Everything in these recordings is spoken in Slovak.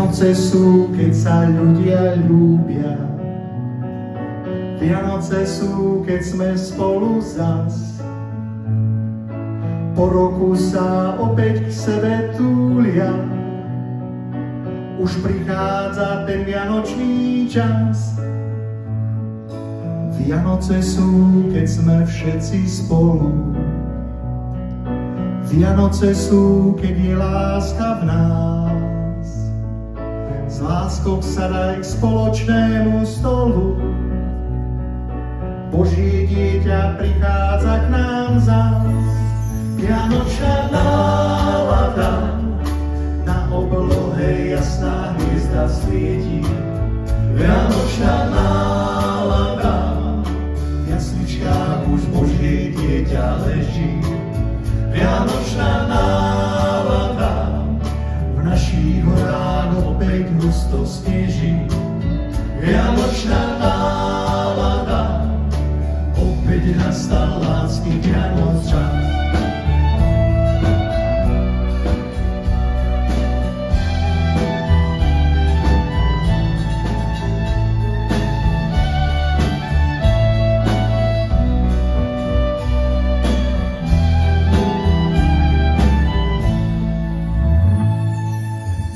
Vianoce sú, keď sa ľudia ľúbia. Vianoce sú, keď sme spolu zas. Po roku sa opäť k sebe túlia. Už prichádza ten vianočný čas. Vianoce sú, keď sme všetci spolu. Vianoce sú, keď je láska v nás. S láskou sadaj k spoločnému stolu. Božie dieťa prichádza k nám zás. Vianočná nálada, na oblohe jasná hviezda svieti. Vianočná nálada, v jasličkách už Božie dieťa leží. Vianočná nálada, v našich horách opäť husto sneží. Vianočná nálada, opäť nastal lásky Vianoc čas.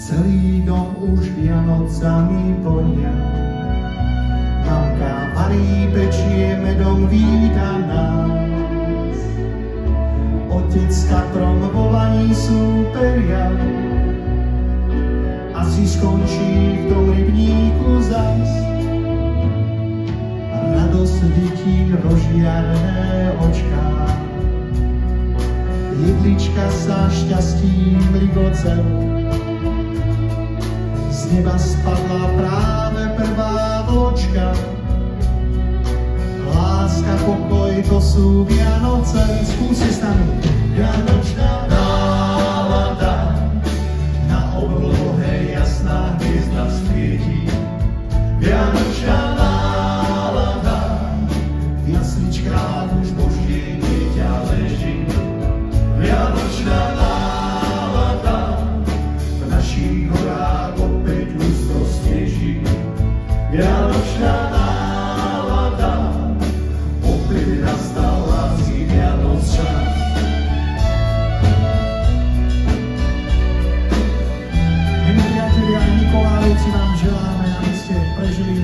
Celý dom už Vianocami vonia. Mamka varí, pečie, medom víta nás. Otec s Katrom volaní súperia. Asi skončí v tom rybníku zas. Radosť detí rozžiarené očká. Jedlička sa šťastím ligoce. Z neba spadla práve prvá vločka. Láska, pokoj, to sú Vianoce. Skúste s nami. Vianočná nálada, na oblohe jasná hviezda svieti. Vianočná nálada, v jasličkách už Božie dieťa leží. Vianočná nálada, v našich horách opäť husto sneží. Vianočná nálada, opäť nastal lásky Vianoc čas. Milí priatelia, Nikolajovci vám želáme, aby ste prežili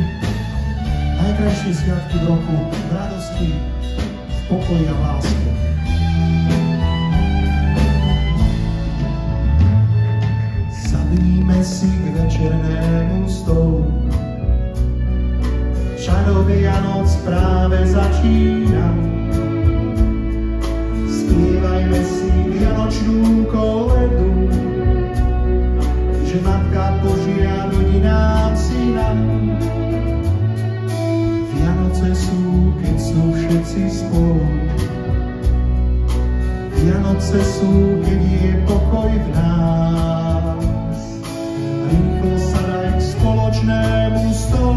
najkrajšie sviatky v roku v radosti, v pokoji a v láske. Sadníme si k večernému stolu. Čaro Vianoc práve začína. Spievajme si vianočnú koledu, že Matka Božia rodí nám syna. Vianoce sú, keď sú všetci spolu. Vianoce sú, keď je pokoj v nás. Rýchlo sa daj k spoločnému stolu.